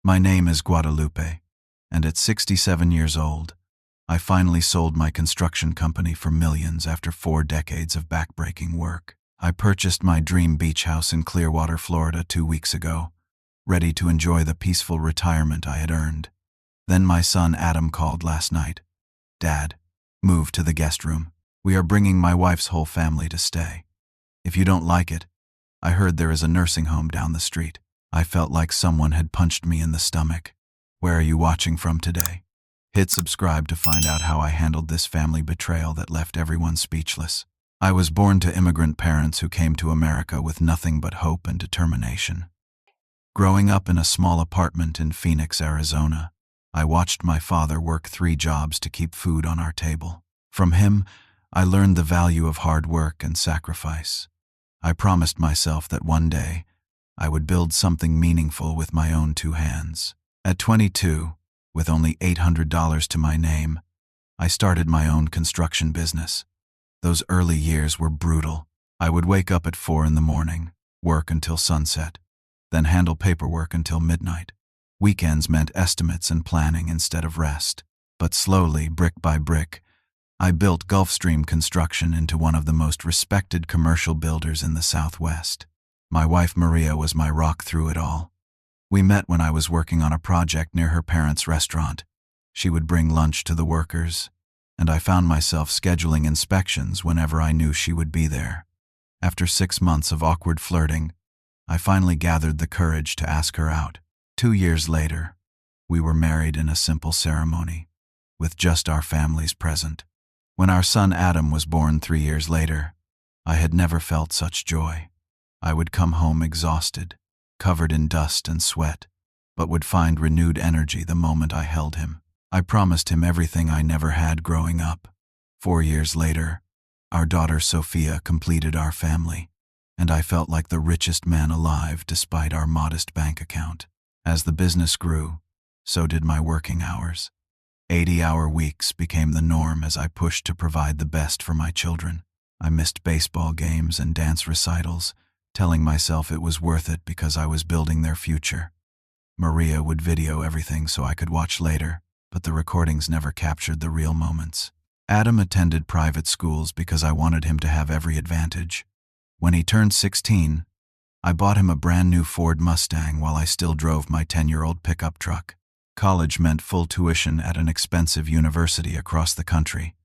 My name is Guadalupe, and at 67 years old, I finally sold my construction company for millions after 4 decades of backbreaking work. I purchased my dream beach house in Clearwater, Florida 2 weeks ago, ready to enjoy the peaceful retirement I had earned. Then my son Adam called last night. "Dad, move to the guest room. We are bringing my wife's whole family to stay. If you don't like it, I heard there is a nursing home down the street." I felt like someone had punched me in the stomach. Where are you watching from today? Hit subscribe to find out how I handled this family betrayal that left everyone speechless. I was born to immigrant parents who came to America with nothing but hope and determination. Growing up in a small apartment in Phoenix, Arizona, I watched my father work 3 jobs to keep food on our table. From him, I learned the value of hard work and sacrifice. I promised myself that one day, I would build something meaningful with my own 2 hands. At 22, with only $800 to my name, I started my own construction business. Those early years were brutal. I would wake up at 4 in the morning, work until sunset, then handle paperwork until midnight. Weekends meant estimates and planning instead of rest. But slowly, brick by brick, I built Gulfstream Construction into one of the most respected commercial builders in the Southwest. My wife Maria was my rock through it all. We met when I was working on a project near her parents' restaurant. She would bring lunch to the workers, and I found myself scheduling inspections whenever I knew she would be there. After 6 months of awkward flirting, I finally gathered the courage to ask her out. 2 years later, we were married in a simple ceremony, with just our families present. When our son Adam was born 3 years later, I had never felt such joy. I would come home exhausted, covered in dust and sweat, but would find renewed energy the moment I held him. I promised him everything I never had growing up. 4 years later, our daughter Sophia completed our family, and I felt like the richest man alive despite our modest bank account. As the business grew, so did my working hours. 80-hour weeks became the norm as I pushed to provide the best for my children. I missed baseball games and dance recitals, telling myself it was worth it because I was building their future. Maria would video everything so I could watch later, but the recordings never captured the real moments. Adam attended private schools because I wanted him to have every advantage. When he turned 16, I bought him a brand new Ford Mustang while I still drove my 10-year-old pickup truck. College meant full tuition at an expensive university across the country,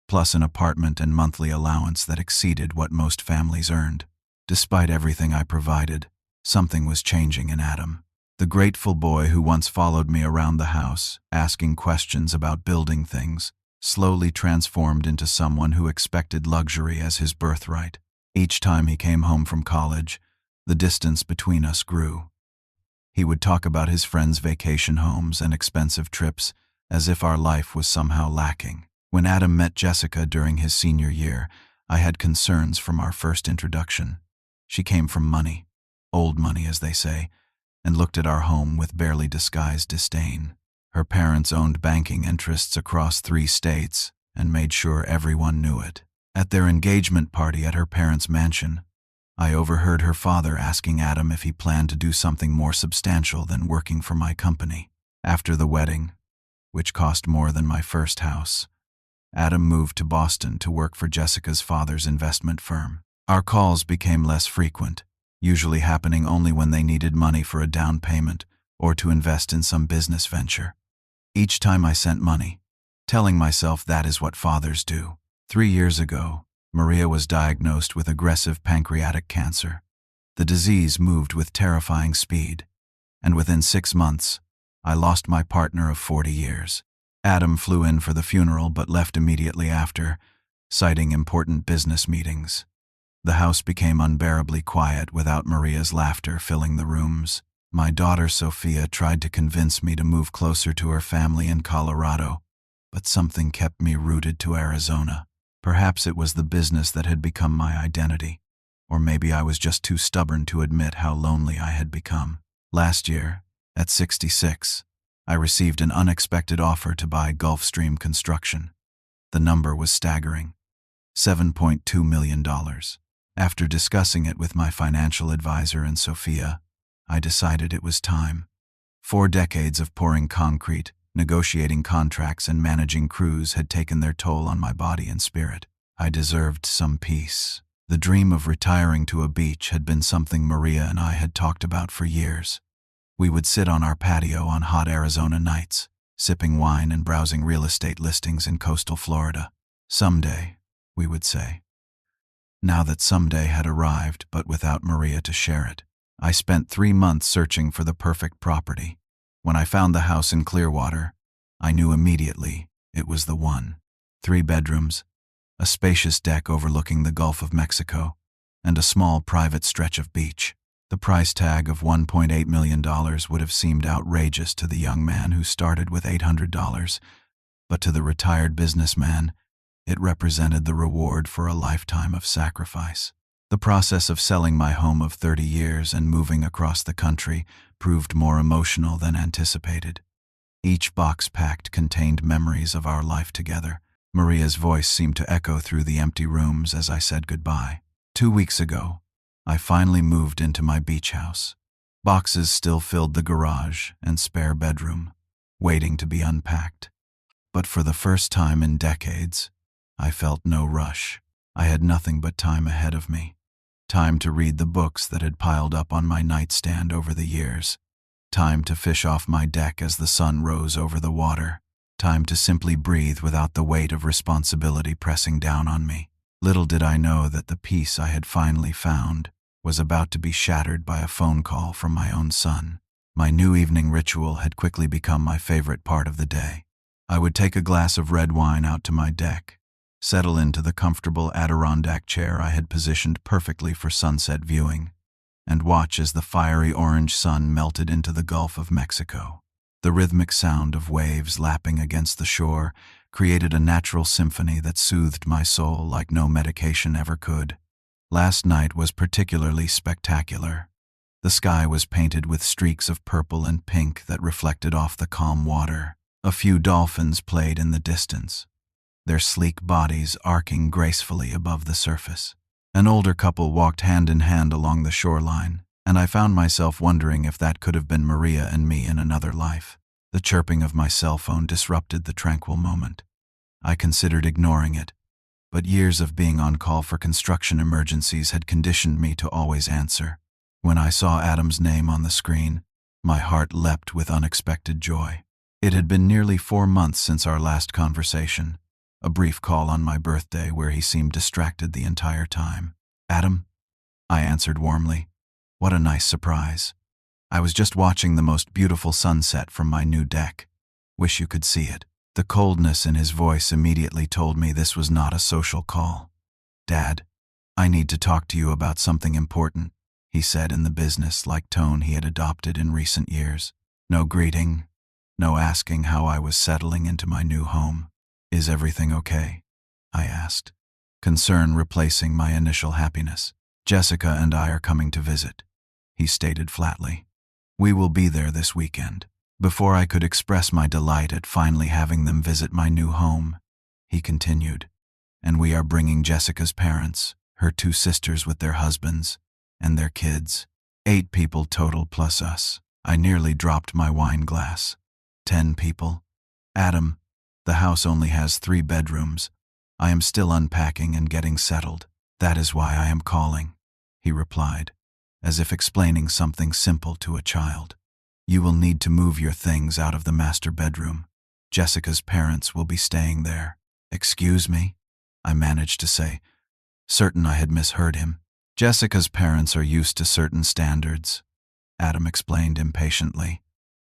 plus an apartment and monthly allowance that exceeded what most families earned. Despite everything I provided, something was changing in Adam. The grateful boy who once followed me around the house, asking questions about building things, slowly transformed into someone who expected luxury as his birthright. Each time he came home from college, the distance between us grew. He would talk about his friends' vacation homes and expensive trips as if our life was somehow lacking. When Adam met Jessica during his senior year, I had concerns from our first introduction. She came from money, old money as they say, and looked at our home with barely disguised disdain. Her parents owned banking interests across 3 states and made sure everyone knew it. At their engagement party at her parents' mansion, I overheard her father asking Adam if he planned to do something more substantial than working for my company. After the wedding, which cost more than my first house, Adam moved to Boston to work for Jessica's father's investment firm. Our calls became less frequent, usually happening only when they needed money for a down payment or to invest in some business venture. Each time I sent money, telling myself that is what fathers do. 3 years ago, Maria was diagnosed with aggressive pancreatic cancer. The disease moved with terrifying speed, and within 6 months, I lost my partner of 40 years. Adam flew in for the funeral but left immediately after, citing important business meetings. The house became unbearably quiet without Maria's laughter filling the rooms. My daughter Sophia tried to convince me to move closer to her family in Colorado, but something kept me rooted to Arizona. Perhaps it was the business that had become my identity, or maybe I was just too stubborn to admit how lonely I had become. Last year, at 66, I received an unexpected offer to buy Gulfstream Construction. The number was staggering, $7.2 million. After discussing it with my financial advisor and Sophia, I decided it was time. 4 decades of pouring concrete, negotiating contracts, and managing crews had taken their toll on my body and spirit. I deserved some peace. The dream of retiring to a beach had been something Maria and I had talked about for years. We would sit on our patio on hot Arizona nights, sipping wine and browsing real estate listings in coastal Florida. Someday, we would say. Now that someday had arrived, but without Maria to share it. I spent 3 months searching for the perfect property. When I found the house in Clearwater, I knew immediately it was the one. 3 bedrooms, a spacious deck overlooking the Gulf of Mexico, and a small private stretch of beach. The price tag of $1.8 million would have seemed outrageous to the young man who started with $800, but to the retired businessman, it represented the reward for a lifetime of sacrifice. The process of selling my home of 30 years and moving across the country proved more emotional than anticipated. Each box packed contained memories of our life together. Maria's voice seemed to echo through the empty rooms as I said goodbye. 2 weeks ago, I finally moved into my beach house. Boxes still filled the garage and spare bedroom, waiting to be unpacked. But for the first time in decades, I felt no rush. I had nothing but time ahead of me. Time to read the books that had piled up on my nightstand over the years. Time to fish off my deck as the sun rose over the water. Time to simply breathe without the weight of responsibility pressing down on me. Little did I know that the peace I had finally found was about to be shattered by a phone call from my own son. My new evening ritual had quickly become my favorite part of the day. I would take a glass of red wine out to my deck, settle into the comfortable Adirondack chair I had positioned perfectly for sunset viewing, and watch as the fiery orange sun melted into the Gulf of Mexico. The rhythmic sound of waves lapping against the shore created a natural symphony that soothed my soul like no medication ever could. Last night was particularly spectacular. The sky was painted with streaks of purple and pink that reflected off the calm water. A few dolphins played in the distance, their sleek bodies arcing gracefully above the surface. An older couple walked hand in hand along the shoreline, and I found myself wondering if that could have been Maria and me in another life. The chirping of my cell phone disrupted the tranquil moment. I considered ignoring it, but years of being on call for construction emergencies had conditioned me to always answer. When I saw Adam's name on the screen, my heart leapt with unexpected joy. It had been nearly 4 months since our last conversation, a brief call on my birthday where he seemed distracted the entire time. "Adam?" I answered warmly. "What a nice surprise. I was just watching the most beautiful sunset from my new deck. Wish you could see it." The coldness in his voice immediately told me this was not a social call. "Dad, I need to talk to you about something important," he said in the business-like tone he had adopted in recent years. No greeting, no asking how I was settling into my new home. "Is everything okay?" I asked, concern replacing my initial happiness. "Jessica and I are coming to visit," he stated flatly. "We will be there this weekend." Before I could express my delight at finally having them visit my new home, he continued, "And we are bringing Jessica's parents, her 2 sisters with their husbands, and their kids. 8 people total plus us." I nearly dropped my wine glass. 10 people? "Adam, the house only has 3 bedrooms. I am still unpacking and getting settled. That is why I am calling," he replied, as if explaining something simple to a child. "You will need to move your things out of the master bedroom. Jessica's parents will be staying there." "Excuse me?" I managed to say, certain I had misheard him. "Jessica's parents are used to certain standards," Adam explained impatiently.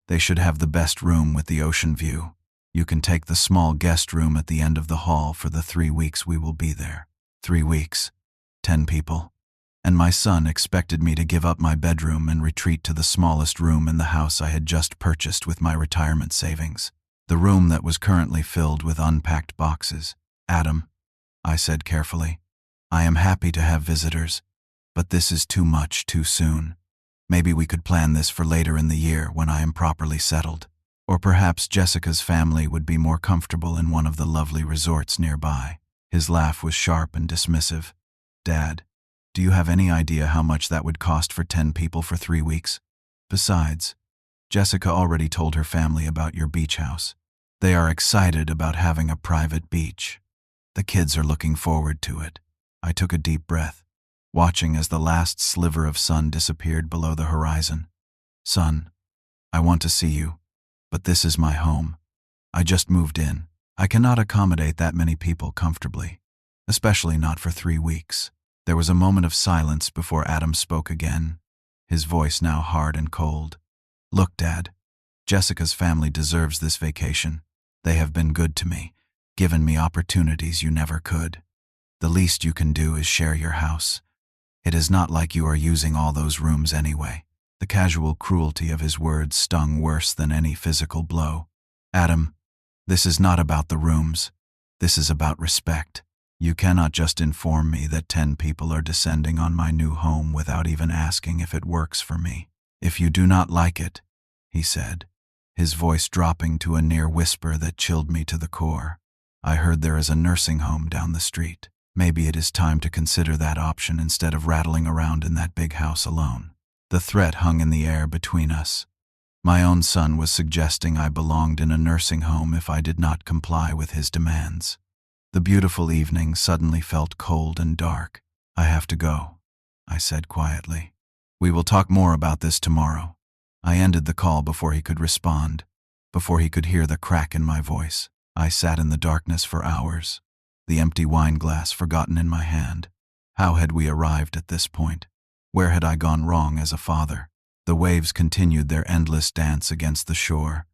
"They should have the best room with the ocean view. You can take the small guest room at the end of the hall for the 3 weeks we will be there." 3 weeks, 10 people. And my son expected me to give up my bedroom and retreat to the smallest room in the house I had just purchased with my retirement savings, the room that was currently filled with unpacked boxes. "Adam," I said carefully, "I am happy to have visitors, but this is too much too soon. Maybe we could plan this for later in the year when I am properly settled. Or perhaps Jessica's family would be more comfortable in one of the lovely resorts nearby." His laugh was sharp and dismissive. "Dad, do you have any idea how much that would cost for 10 people for 3 weeks? Besides, Jessica already told her family about your beach house. They are excited about having a private beach. The kids are looking forward to it. I took a deep breath, watching as the last sliver of sun disappeared below the horizon. Son, I want to see you, but this is my home. I just moved in. I cannot accommodate that many people comfortably, especially not for 3 weeks. There was a moment of silence before Adam spoke again, his voice now hard and cold. Look, Dad, Jessica's family deserves this vacation. They have been good to me, given me opportunities you never could. The least you can do is share your house. It is not like you are using all those rooms anyway. The casual cruelty of his words stung worse than any physical blow. Adam, this is not about the rooms. This is about respect. You cannot just inform me that 10 people are descending on my new home without even asking if it works for me. If you do not like it, he said, his voice dropping to a near whisper that chilled me to the core. I heard there is a nursing home down the street. Maybe it is time to consider that option instead of rattling around in that big house alone. The threat hung in the air between us. My own son was suggesting I belonged in a nursing home if I did not comply with his demands. The beautiful evening suddenly felt cold and dark. I have to go, I said quietly. We will talk more about this tomorrow. I ended the call before he could respond, before he could hear the crack in my voice. I sat in the darkness for hours, the empty wine glass forgotten in my hand. How had we arrived at this point? Where had I gone wrong as a father? The waves continued their endless dance against the shore,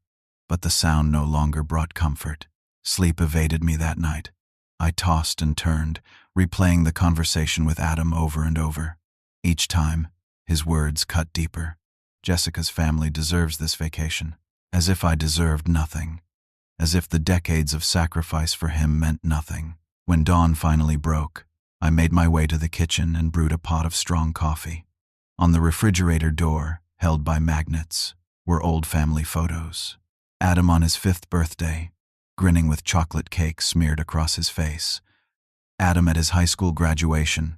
but the sound no longer brought comfort. Sleep evaded me that night. I tossed and turned, replaying the conversation with Adam over and over. Each time, his words cut deeper. Jessica's family deserves this vacation. As if I deserved nothing. As if the decades of sacrifice for him meant nothing. When dawn finally broke, I made my way to the kitchen and brewed a pot of strong coffee. On the refrigerator door, held by magnets, were old family photos. Adam on his 5th birthday, grinning with chocolate cake smeared across his face. Adam at his high school graduation,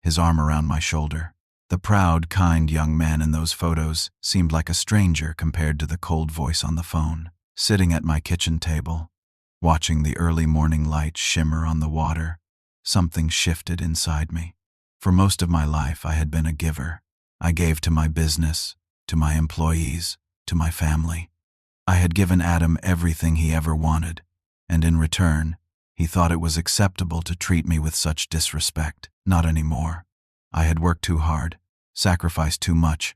his arm around my shoulder. The proud, kind young man in those photos seemed like a stranger compared to the cold voice on the phone. Sitting at my kitchen table, watching the early morning light shimmer on the water, something shifted inside me. For most of my life, I had been a giver. I gave to my business, to my employees, to my family. I had given Adam everything he ever wanted, and in return, he thought it was acceptable to treat me with such disrespect. Not anymore. I had worked too hard, sacrificed too much,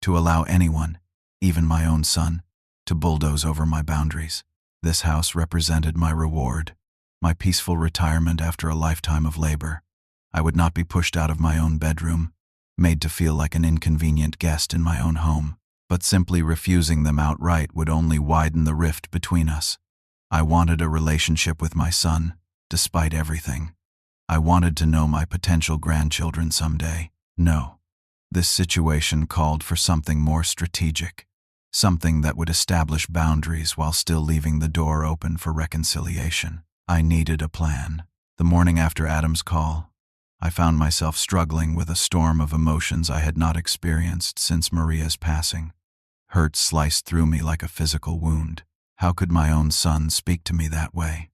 to allow anyone, even my own son, to bulldoze over my boundaries. This house represented my reward, my peaceful retirement after a lifetime of labor. I would not be pushed out of my own bedroom, made to feel like an inconvenient guest in my own home, but simply refusing them outright would only widen the rift between us. I wanted a relationship with my son, despite everything. I wanted to know my potential grandchildren someday. No, this situation called for something more strategic, something that would establish boundaries while still leaving the door open for reconciliation. I needed a plan. The morning after Adam's call, I found myself struggling with a storm of emotions I had not experienced since Maria's passing. Hurt sliced through me like a physical wound. How could my own son speak to me that way?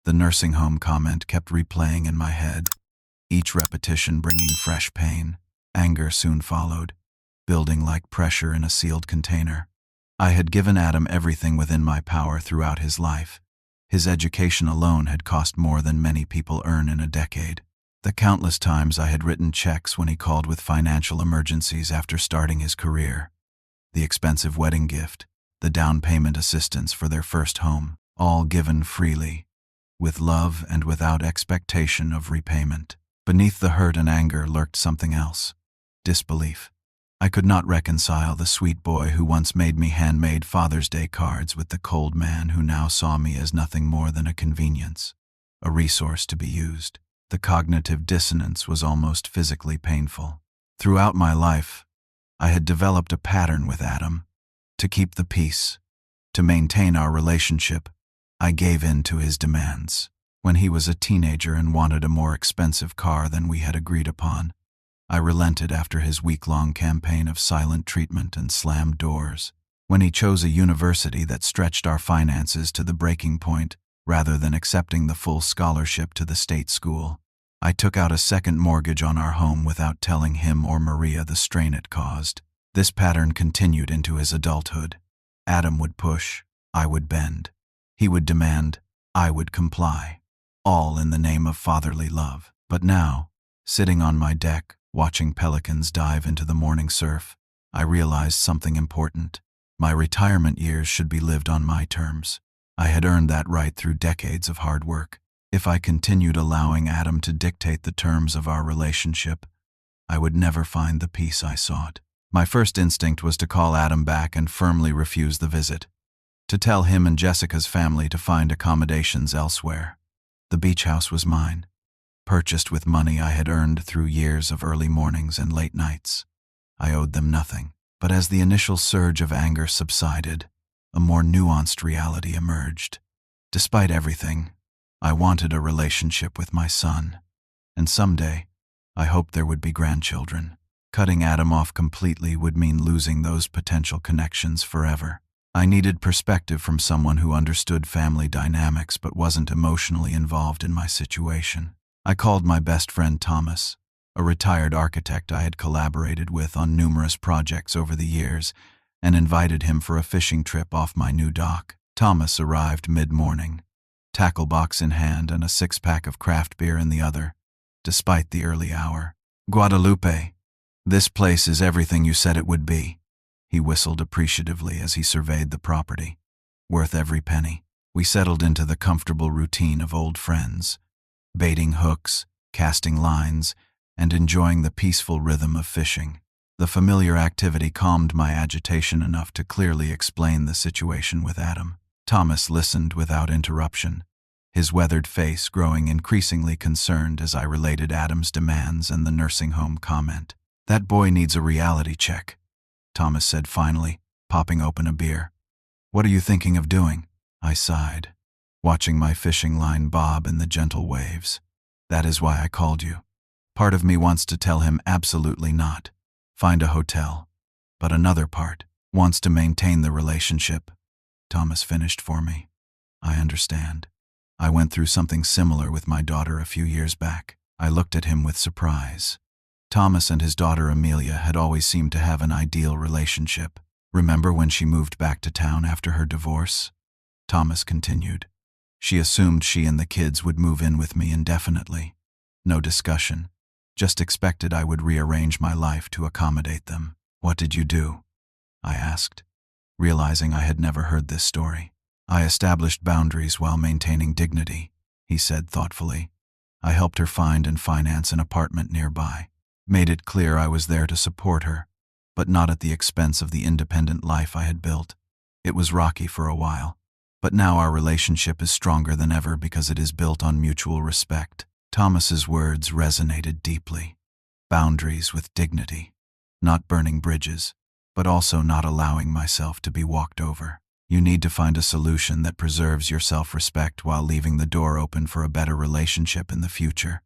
The nursing home comment kept replaying in my head, each repetition bringing fresh pain. Anger soon followed, building like pressure in a sealed container. I had given Adam everything within my power throughout his life. His education alone had cost more than many people earn in a decade. The countless times I had written checks when he called with financial emergencies after starting his career. The expensive wedding gift, the down payment assistance for their first home, all given freely, with love and without expectation of repayment. Beneath the hurt and anger lurked something else. Disbelief. I could not reconcile the sweet boy who once made me handmade Father's Day cards with the cold man who now saw me as nothing more than a convenience, a resource to be used. The cognitive dissonance was almost physically painful. Throughout my life, I had developed a pattern with Adam. To keep the peace, to maintain our relationship, I gave in to his demands. When he was a teenager and wanted a more expensive car than we had agreed upon, I relented after his week-long campaign of silent treatment and slammed doors. When he chose a university that stretched our finances to the breaking point, rather than accepting the full scholarship to the state school, I took out a second mortgage on our home without telling him or Maria the strain it caused. This pattern continued into his adulthood. Adam would push, I would bend. He would demand, I would comply. All in the name of fatherly love. But now, sitting on my deck, watching pelicans dive into the morning surf, I realized something important. My retirement years should be lived on my terms. I had earned that right through decades of hard work. If I continued allowing Adam to dictate the terms of our relationship, I would never find the peace I sought. My first instinct was to call Adam back and firmly refuse the visit, to tell him and Jessica's family to find accommodations elsewhere. The beach house was mine, purchased with money I had earned through years of early mornings and late nights. I owed them nothing. But as the initial surge of anger subsided, a more nuanced reality emerged. Despite everything, I wanted a relationship with my son, and someday, I hoped there would be grandchildren. Cutting Adam off completely would mean losing those potential connections forever. I needed perspective from someone who understood family dynamics but wasn't emotionally involved in my situation. I called my best friend Thomas, a retired architect I had collaborated with on numerous projects over the years, and invited him for a fishing trip off my new dock. Thomas arrived mid-morning, tackle box in hand and a six-pack of craft beer in the other, despite the early hour. "Guadalupe, this place is everything you said it would be," he whistled appreciatively as he surveyed the property. "Worth every penny." We settled into the comfortable routine of old friends, baiting hooks, casting lines, and enjoying the peaceful rhythm of fishing. The familiar activity calmed my agitation enough to clearly explain the situation with Adam. Thomas listened without interruption, his weathered face growing increasingly concerned as I related Adam's demands and the nursing home comment. "That boy needs a reality check," Thomas said finally, popping open a beer. "What are you thinking of doing?" I sighed, watching my fishing line bob in the gentle waves. "That is why I called you. Part of me wants to tell him absolutely not. Find a hotel. But another part wants to maintain the relationship." Thomas finished for me. "I understand. I went through something similar with my daughter a few years back." I looked at him with surprise. Thomas and his daughter Amelia had always seemed to have an ideal relationship. "Remember when she moved back to town after her divorce?" Thomas continued. "She assumed she and the kids would move in with me indefinitely. No discussion. Just expected I would rearrange my life to accommodate them." "What did you do?" I asked, realizing I had never heard this story. "I established boundaries while maintaining dignity," he said thoughtfully. "I helped her find and finance an apartment nearby. Made it clear I was there to support her, but not at the expense of the independent life I had built. It was rocky for a while, but now our relationship is stronger than ever because it is built on mutual respect." Thomas's words resonated deeply. Boundaries with dignity. Not burning bridges, but also not allowing myself to be walked over. "You need to find a solution that preserves your self-respect while leaving the door open for a better relationship in the future,"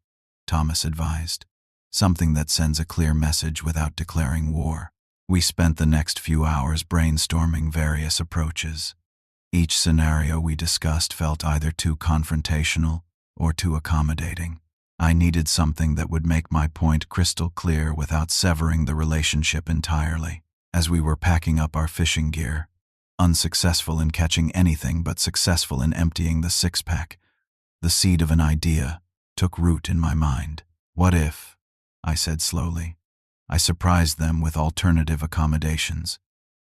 Thomas advised. "Something that sends a clear message without declaring war." We spent the next few hours brainstorming various approaches. Each scenario we discussed felt either too confrontational or too accommodating. I needed something that would make my point crystal clear without severing the relationship entirely. As we were packing up our fishing gear, unsuccessful in catching anything but successful in emptying the six-pack, the seed of an idea took root in my mind. "What if," I said slowly, "I surprised them with alternative accommodations?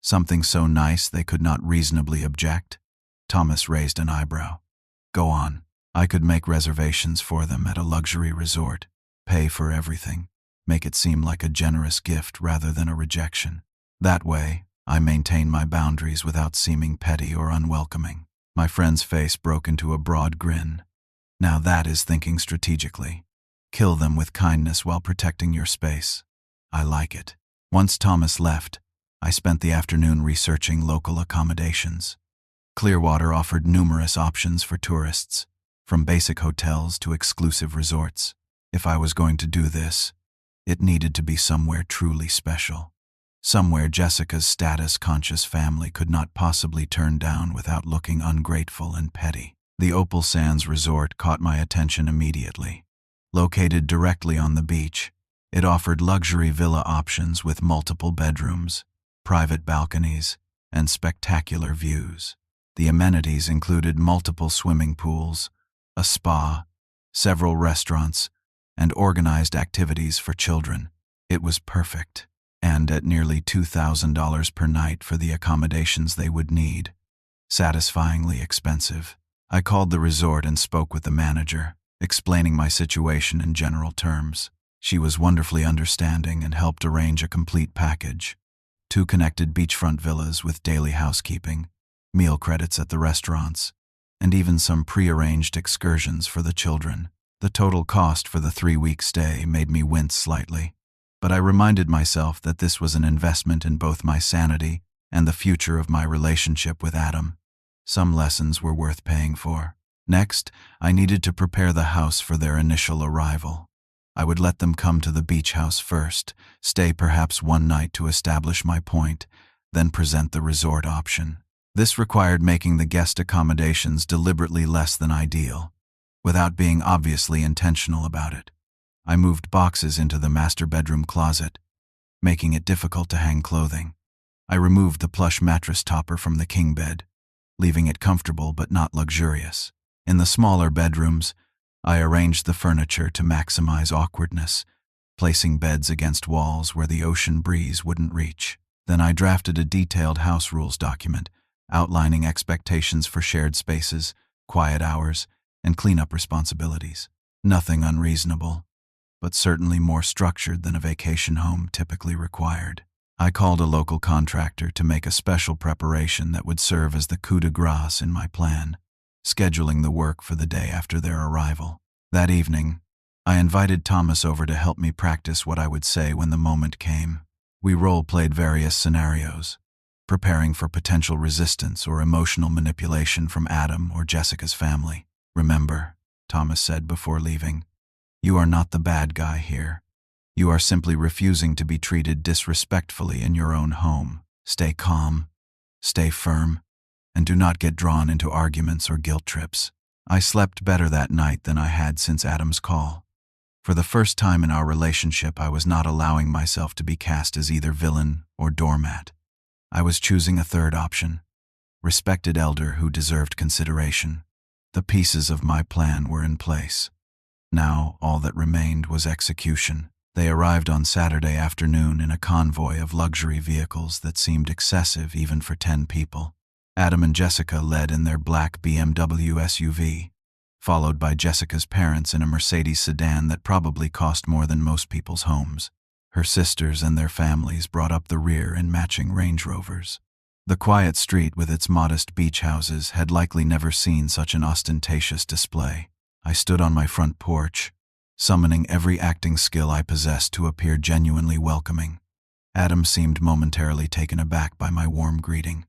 Something so nice they could not reasonably object?" Thomas raised an eyebrow. "Go on. I could make reservations for them at a luxury resort, pay for everything, make it seem like a generous gift rather than a rejection. That way, I maintain my boundaries without seeming petty or unwelcoming." My friend's face broke into a broad grin. "Now that is thinking strategically. Kill them with kindness while protecting your space. I like it." Once Thomas left, I spent the afternoon researching local accommodations. Clearwater offered numerous options for tourists, from basic hotels to exclusive resorts. If I was going to do this, it needed to be somewhere truly special. somewhere Jessica's status-conscious family could not possibly turn down without looking ungrateful and petty. The Opal Sands Resort caught my attention immediately. Located directly on the beach, it offered luxury villa options with multiple bedrooms, private balconies, and spectacular views. The amenities included multiple swimming pools, a spa, several restaurants, and organized activities for children. It was perfect, and at nearly $2,000 per night for the accommodations they would need. Satisfyingly expensive. I called the resort and spoke with the manager, explaining my situation in general terms. She was wonderfully understanding and helped arrange a complete package. 2 connected beachfront villas with daily housekeeping, meal credits at the restaurants, and even some pre-arranged excursions for the children. The total cost for the 3-week stay made me wince slightly, but I reminded myself that this was an investment in both my sanity and the future of my relationship with Adam. Some lessons were worth paying for. Next, I needed to prepare the house for their initial arrival. I would let them come to the beach house first, stay perhaps one night to establish my point, then present the resort option. This required making the guest accommodations deliberately less than ideal, without being obviously intentional about it. I moved boxes into the master bedroom closet, making it difficult to hang clothing. I removed the plush mattress topper from the king bed, leaving it comfortable but not luxurious. In the smaller bedrooms, I arranged the furniture to maximize awkwardness, placing beds against walls where the ocean breeze wouldn't reach. Then I drafted a detailed house rules document, outlining expectations for shared spaces, quiet hours, and cleanup responsibilities. Nothing unreasonable, but certainly more structured than a vacation home typically required. I called a local contractor to make a special preparation that would serve as the coup de grace in my plan, scheduling the work for the day after their arrival. That evening, I invited Thomas over to help me practice what I would say when the moment came. We role-played various scenarios, preparing for potential resistance or emotional manipulation from Adam or Jessica's family. "Remember," Thomas said before leaving, "you are not the bad guy here. You are simply refusing to be treated disrespectfully in your own home. Stay calm, stay firm, and do not get drawn into arguments or guilt trips." I slept better that night than I had since Adam's call. For the first time in our relationship, I was not allowing myself to be cast as either villain or doormat. I was choosing a third option, respected elder who deserved consideration. The pieces of my plan were in place. Now all that remained was execution. They arrived on Saturday afternoon in a convoy of luxury vehicles that seemed excessive even for 10 people. Adam and Jessica led in their black BMW SUV, followed by Jessica's parents in a Mercedes sedan that probably cost more than most people's homes. Her sisters and their families brought up the rear in matching Range Rovers. The quiet street with its modest beach houses had likely never seen such an ostentatious display. I stood on my front porch, summoning every acting skill I possessed to appear genuinely welcoming. Adam seemed momentarily taken aback by my warm greeting,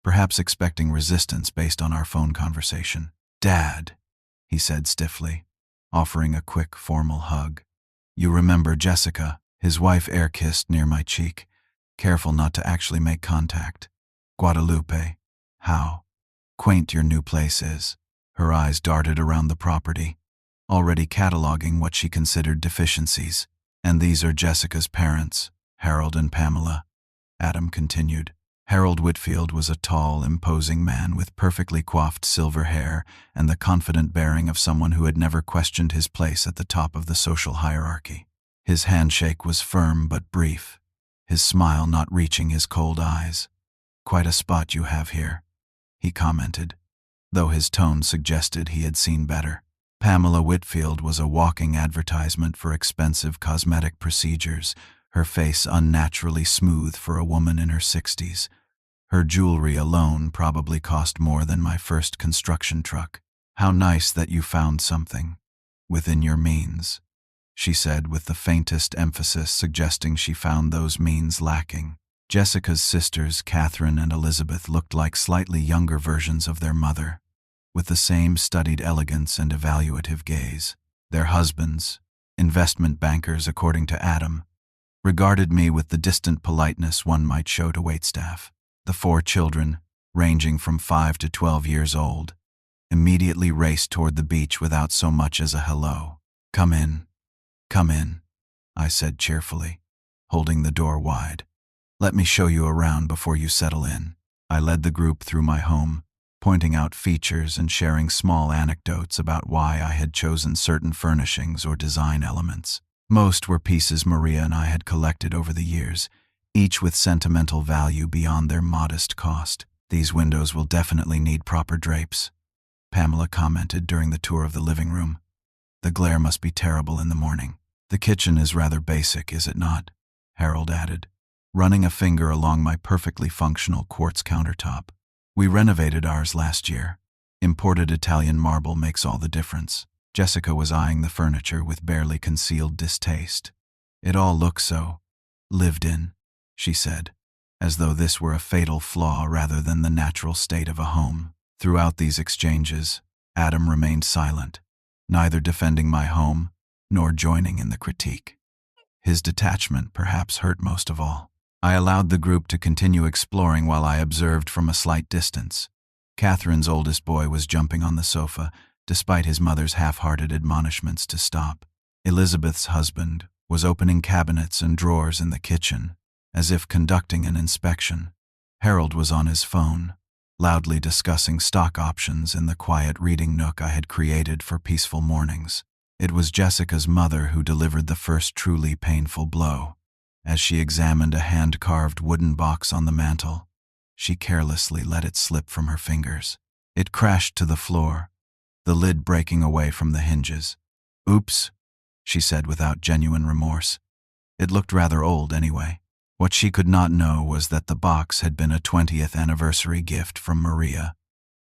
perhaps expecting resistance based on our phone conversation. "Dad," he said stiffly, offering a quick, formal hug. "You remember Jessica?" His wife air-kissed near my cheek, careful not to actually make contact. "Guadalupe, how quaint your new place is." Her eyes darted around the property, already cataloging what she considered deficiencies. "And these are Jessica's parents, Harold and Pamela," Adam continued. Harold Whitfield was a tall, imposing man with perfectly coiffed silver hair and the confident bearing of someone who had never questioned his place at the top of the social hierarchy. His handshake was firm but brief, his smile not reaching his cold eyes. "Quite a spot you have here," he commented, though his tone suggested he had seen better. Pamela Whitfield was a walking advertisement for expensive cosmetic procedures, her face unnaturally smooth for a woman in her 60s. Her jewelry alone probably cost more than my first construction truck. "How nice that you found something within your means," she said with the faintest emphasis suggesting she found those means lacking. Jessica's sisters, Catherine and Elizabeth, looked like slightly younger versions of their mother, with the same studied elegance and evaluative gaze. Their husbands, investment bankers according to Adam, regarded me with the distant politeness one might show to waitstaff. The 4 children, ranging from 5 to 12 years old, immediately raced toward the beach without so much as a hello. Come in, I said cheerfully, holding the door wide. Let me show you around before you settle in. I led the group through my home, pointing out features and sharing small anecdotes about why I had chosen certain furnishings or design elements. Most were pieces Maria and I had collected over the years, each with sentimental value beyond their modest cost. These windows will definitely need proper drapes, Pamela commented during the tour of the living room. The glare must be terrible in the morning. The kitchen is rather basic, is it not? Harold added, running a finger along my perfectly functional quartz countertop. We renovated ours last year. Imported Italian marble makes all the difference. Jessica was eyeing the furniture with barely concealed distaste. It all looks so lived in, she said, as though this were a fatal flaw rather than the natural state of a home. Throughout these exchanges, Adam remained silent, neither defending my home nor joining in the critique. His detachment perhaps hurt most of all. I allowed the group to continue exploring while I observed from a slight distance. Catherine's oldest boy was jumping on the sofa, despite his mother's half-hearted admonishments to stop. Elizabeth's husband was opening cabinets and drawers in the kitchen, as if conducting an inspection. Harold was on his phone, loudly discussing stock options in the quiet reading nook I had created for peaceful mornings. It was Jessica's mother who delivered the first truly painful blow. As she examined a hand-carved wooden box on the mantel, she carelessly let it slip from her fingers. It crashed to the floor, the lid breaking away from the hinges. "Oops," she said without genuine remorse. It looked rather old anyway. What she could not know was that the box had been a 20th anniversary gift from Maria,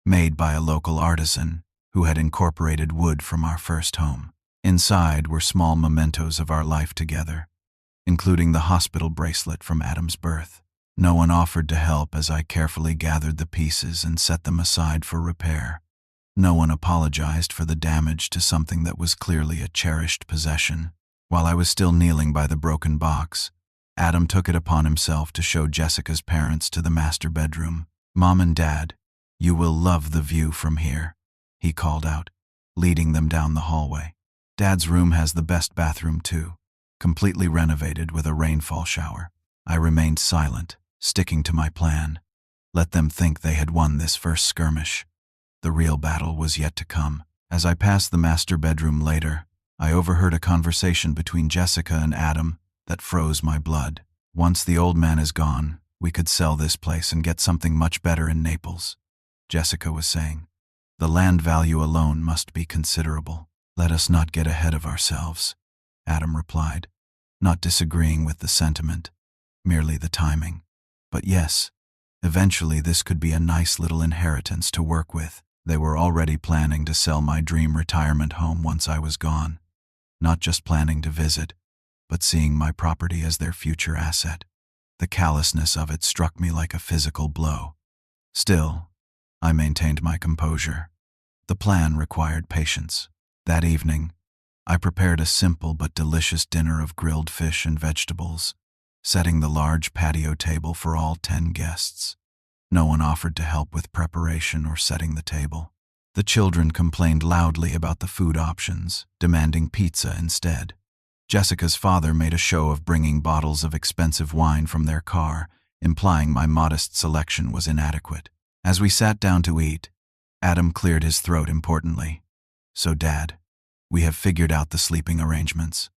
made by a local artisan who had incorporated wood from our first home. Inside were small mementos of our life together, including the hospital bracelet from Adam's birth. No one offered to help as I carefully gathered the pieces and set them aside for repair. No one apologized for the damage to something that was clearly a cherished possession. While I was still kneeling by the broken box, Adam took it upon himself to show Jessica's parents to the master bedroom. "Mom and Dad, you will love the view from here," he called out, leading them down the hallway. Dad's room has the best bathroom too, completely renovated with a rainfall shower. I remained silent, sticking to my plan. Let them think they had won this first skirmish. The real battle was yet to come. As I passed the master bedroom later, I overheard a conversation between Jessica and Adam that froze my blood. "Once the old man is gone, we could sell this place and get something much better in Naples," Jessica was saying. "The land value alone must be considerable." "Let us not get ahead of ourselves," Adam replied, not disagreeing with the sentiment, merely the timing. But yes, eventually this could be a nice little inheritance to work with. They were already planning to sell my dream retirement home once I was gone, not just planning to visit, but seeing my property as their future asset. The callousness of it struck me like a physical blow. Still, I maintained my composure. The plan required patience. That evening, I prepared a simple but delicious dinner of grilled fish and vegetables, setting the large patio table for all 10 guests. No one offered to help with preparation or setting the table. The children complained loudly about the food options, demanding pizza instead. Jessica's father made a show of bringing bottles of expensive wine from their car, implying my modest selection was inadequate. As we sat down to eat, Adam cleared his throat importantly. "So, Dad, we have figured out the sleeping arrangements.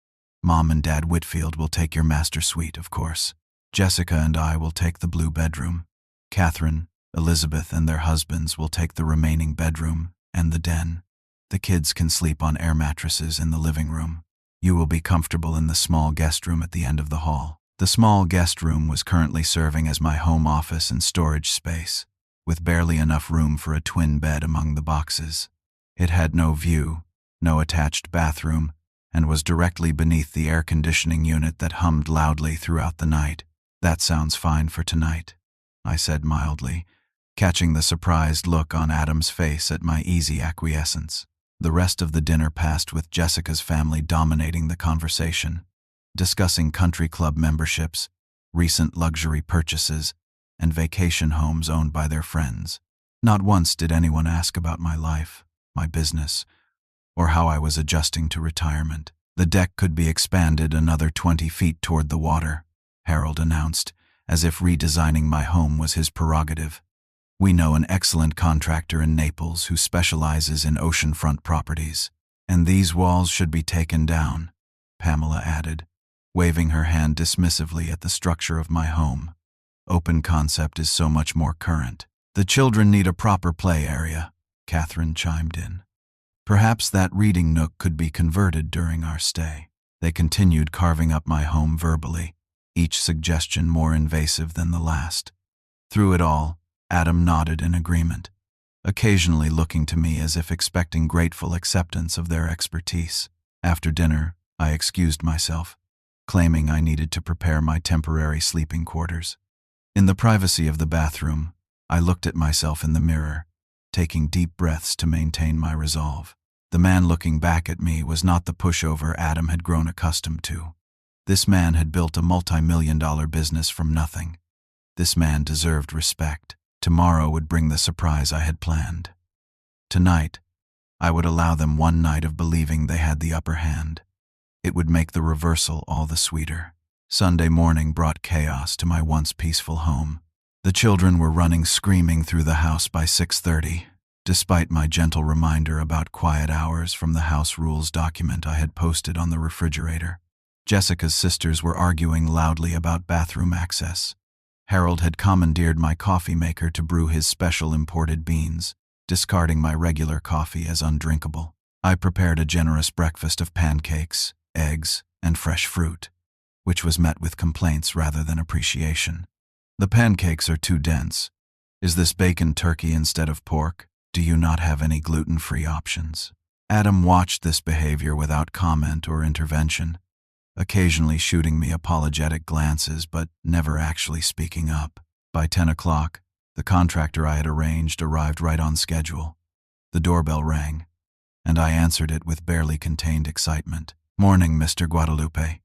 Mom and Dad Whitfield will take your master suite, of course. Jessica and I will take the blue bedroom. Catherine, Elizabeth, and their husbands will take the remaining bedroom and the den. The kids can sleep on air mattresses in the living room. You will be comfortable in the small guest room at the end of the hall." The small guest room was currently serving as my home office and storage space, with barely enough room for a twin bed among the boxes. It had no view, no attached bathroom, and was directly beneath the air conditioning unit that hummed loudly throughout the night. "That sounds fine for tonight," I said mildly, catching the surprised look on Adam's face at my easy acquiescence. The rest of the dinner passed with Jessica's family dominating the conversation. discussing country club memberships, recent luxury purchases, and vacation homes owned by their friends. Not once did anyone ask about my life, my business, or how I was adjusting to retirement. The deck could be expanded another 20 feet toward the water, Harold announced, as if redesigning my home was his prerogative. We know an excellent contractor in Naples who specializes in oceanfront properties, and these walls should be taken down, Pamela added, waving her hand dismissively at the structure of my home. Open concept is so much more current. The children need a proper play area, Catherine chimed in. Perhaps that reading nook could be converted during our stay. They continued carving up my home verbally, each suggestion more invasive than the last. Through it all, Adam nodded in agreement, occasionally looking to me as if expecting grateful acceptance of their expertise. After dinner, I excused myself, claiming I needed to prepare my temporary sleeping quarters. In the privacy of the bathroom, I looked at myself in the mirror, taking deep breaths to maintain my resolve. The man looking back at me was not the pushover Adam had grown accustomed to. This man had built a multi-million-dollar business from nothing. This man deserved respect. Tomorrow would bring the surprise I had planned. Tonight, I would allow them one night of believing they had the upper hand. It would make the reversal all the sweeter. Sunday morning brought chaos to my once peaceful home. The children were running screaming through the house by 6:30, despite my gentle reminder about quiet hours from the house rules document I had posted on the refrigerator. Jessica's sisters were arguing loudly about bathroom access. Harold had commandeered my coffee maker to brew his special imported beans, discarding my regular coffee as undrinkable. I prepared a generous breakfast of pancakes, eggs, and fresh fruit, which was met with complaints rather than appreciation. The pancakes are too dense. Is this bacon turkey instead of pork? Do you not have any gluten-free options? Adam watched this behavior without comment or intervention, occasionally shooting me apologetic glances but never actually speaking up. By 10 o'clock, the contractor I had arranged arrived right on schedule. The doorbell rang, and I answered it with barely contained excitement. "Morning, Mr. Guadalupe.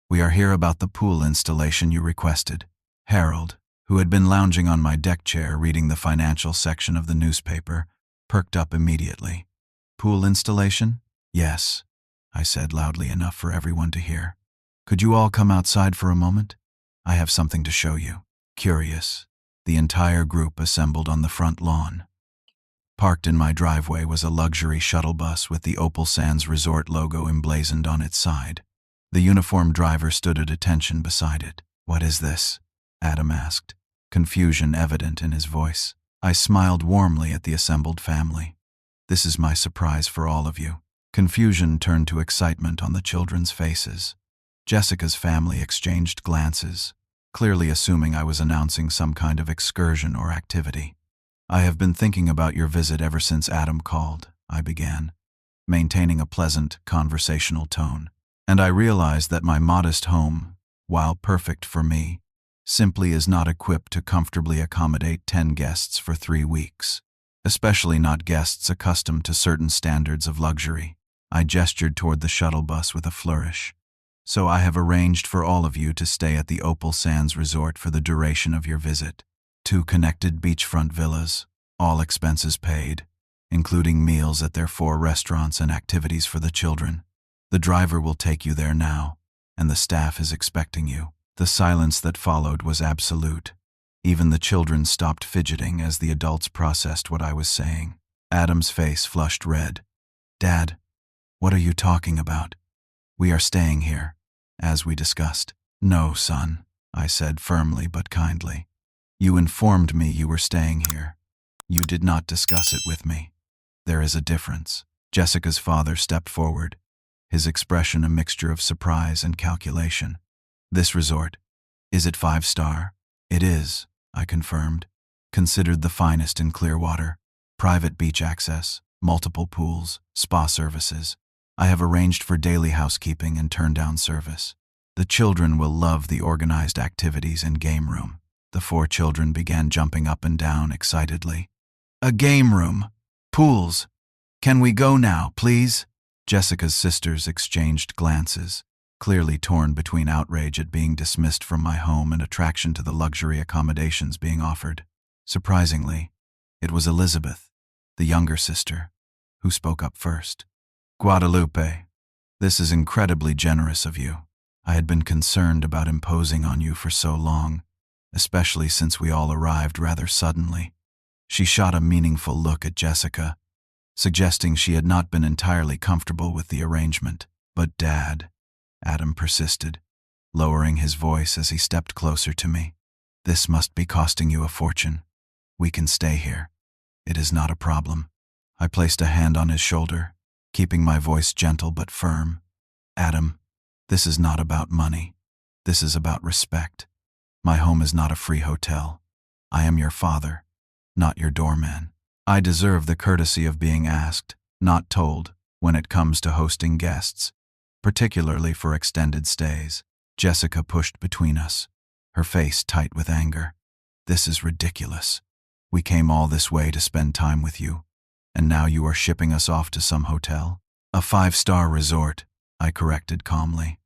We are here about the pool installation you requested." Harold, who had been lounging on my deck chair reading the financial section of the newspaper, perked up immediately. "Pool installation?" "Yes," I said loudly enough for everyone to hear. "Could you all come outside for a moment? I have something to show you." Curious, the entire group assembled on the front lawn. Parked in my driveway was a luxury shuttle bus with the Opal Sands Resort logo emblazoned on its side. The uniformed driver stood at attention beside it. "What is this?" Adam asked, confusion evident in his voice. I smiled warmly at the assembled family. "This is my surprise for all of you." Confusion turned to excitement on the children's faces. Jessica's family exchanged glances, clearly assuming I was announcing some kind of excursion or activity. "I have been thinking about your visit ever since Adam called," I began, maintaining a pleasant, conversational tone. "And I realized that my modest home, while perfect for me, simply is not equipped to comfortably accommodate 10 guests for 3 weeks, especially not guests accustomed to certain standards of luxury." I gestured toward the shuttle bus with a flourish. "So I have arranged for all of you to stay at the Opal Sands Resort for the duration of your visit. 2 connected beachfront villas, all expenses paid, including meals at their 4 restaurants and activities for the children. The driver will take you there now, and the staff is expecting you." The silence that followed was absolute. Even the children stopped fidgeting as the adults processed what I was saying. Adam's face flushed red. "Dad, what are you talking about? We are staying here, as we discussed." "No, son," I said firmly but kindly. "You informed me you were staying here. You did not discuss it with me. There is a difference." Jessica's father stepped forward, his expression a mixture of surprise and calculation. "This resort, is it 5-star? "It is," I confirmed. "Considered the finest in Clearwater. Private beach access, multiple pools, spa services. I have arranged for daily housekeeping and turn-down service. The children will love the organized activities and game room." The 4 children began jumping up and down excitedly. "A game room! Pools! Can we go now, please?" Jessica's sisters exchanged glances. clearly torn between outrage at being dismissed from my home and attraction to the luxury accommodations being offered. Surprisingly, it was Elizabeth, the younger sister, who spoke up first. "Guadalupe, this is incredibly generous of you. I had been concerned about imposing on you for so long, especially since we all arrived rather suddenly." She shot a meaningful look at Jessica, suggesting she had not been entirely comfortable with the arrangement. "But Dad," Adam persisted, lowering his voice as he stepped closer to me, "this must be costing you a fortune. We can stay here. It is not a problem." I placed a hand on his shoulder, keeping my voice gentle but firm. "Adam, this is not about money. This is about respect. My home is not a free hotel. I am your father, not your doorman. I deserve the courtesy of being asked, not told, when it comes to hosting guests, particularly for extended stays." Jessica pushed between us, her face tight with anger. "This is ridiculous. We came all this way to spend time with you, and now you are shipping us off to some hotel?" "A 5-star resort," I corrected calmly.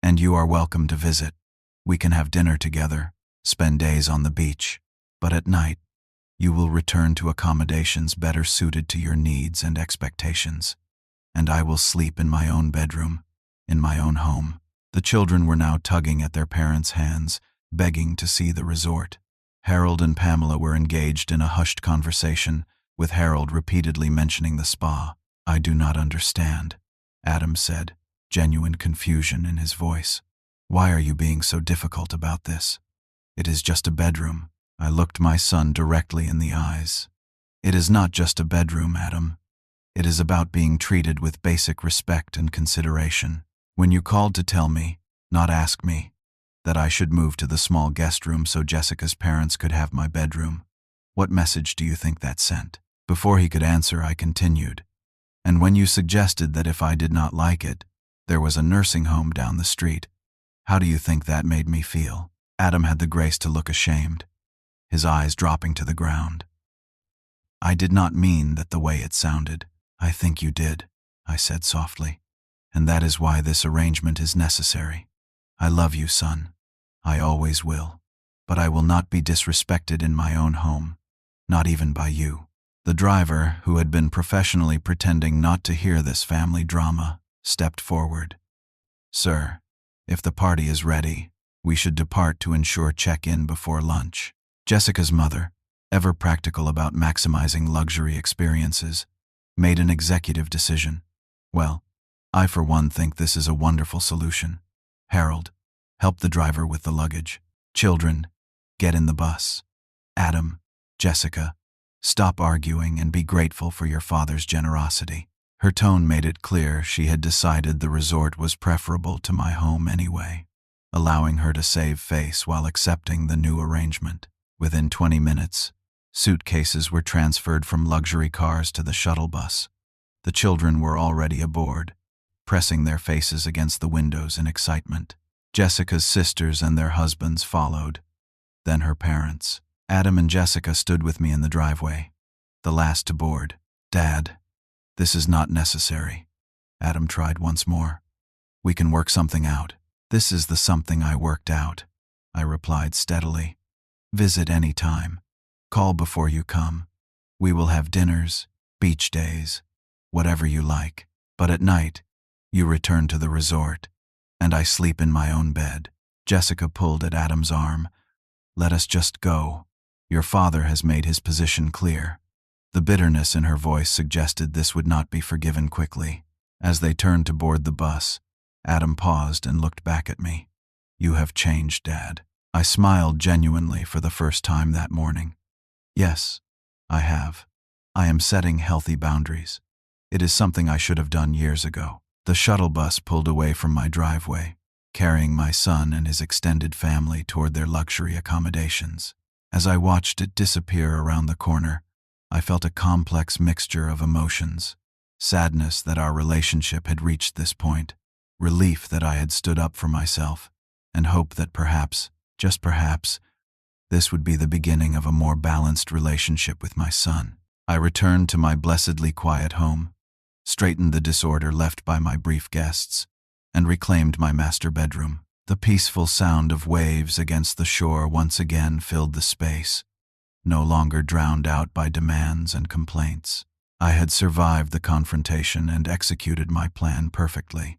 "And you are welcome to visit. We can have dinner together, spend days on the beach, but at night, you will return to accommodations better suited to your needs and expectations. And I will sleep in my own bedroom, in my own home." The children were now tugging at their parents' hands, begging to see the resort. Harold and Pamela were engaged in a hushed conversation, with Harold repeatedly mentioning the spa. "I do not understand," Adam said, genuine confusion in his voice. "Why are you being so difficult about this? It is just a bedroom." I looked my son directly in the eyes. "It is not just a bedroom, Adam. It is about being treated with basic respect and consideration. When you called to tell me, not ask me, that I should move to the small guest room so Jessica's parents could have my bedroom, what message do you think that sent?" Before he could answer, I continued, "And when you suggested that if I did not like it, there was a nursing home down the street, how do you think that made me feel?" Adam had the grace to look ashamed, his eyes dropping to the ground. "I did not mean that the way it sounded." "I think you did," I said softly, "and that is why this arrangement is necessary. I love you, son. I always will. But I will not be disrespected in my own home, not even by you." The driver, who had been professionally pretending not to hear this family drama, stepped forward. "Sir, if the party is ready, we should depart to ensure check-in before lunch." Jessica's mother, ever practical about maximizing luxury experiences, made an executive decision. "Well, I for one think this is a wonderful solution. Harold, help the driver with the luggage. Children, get in the bus. Adam, Jessica, stop arguing and be grateful for your father's generosity." Her tone made it clear she had decided the resort was preferable to my home anyway, allowing her to save face while accepting the new arrangement. Within 20 minutes, suitcases were transferred from luxury cars to the shuttle bus. The children were already aboard, pressing their faces against the windows in excitement. Jessica's sisters and their husbands followed, then her parents. Adam and Jessica stood with me in the driveway, the last to board. "Dad, this is not necessary." Adam tried once more. "We can work something out." "This is the something I worked out," I replied steadily. "Visit any time. Call before you come. We will have dinners, beach days, whatever you like. But at night, you return to the resort, and I sleep in my own bed." Jessica pulled at Adam's arm. "Let us just go. Your father has made his position clear." The bitterness in her voice suggested this would not be forgiven quickly. As they turned to board the bus, Adam paused and looked back at me. "You have changed, Dad." I smiled genuinely for the first time that morning. "Yes, I have. I am setting healthy boundaries. It is something I should have done years ago." The shuttle bus pulled away from my driveway, carrying my son and his extended family toward their luxury accommodations. As I watched it disappear around the corner, I felt a complex mixture of emotions. Sadness that our relationship had reached this point, relief that I had stood up for myself, and hope that perhaps, just perhaps, this would be the beginning of a more balanced relationship with my son. I returned to my blessedly quiet home, straightened the disorder left by my brief guests, and reclaimed my master bedroom. The peaceful sound of waves against the shore once again filled the space, no longer drowned out by demands and complaints. I had survived the confrontation and executed my plan perfectly.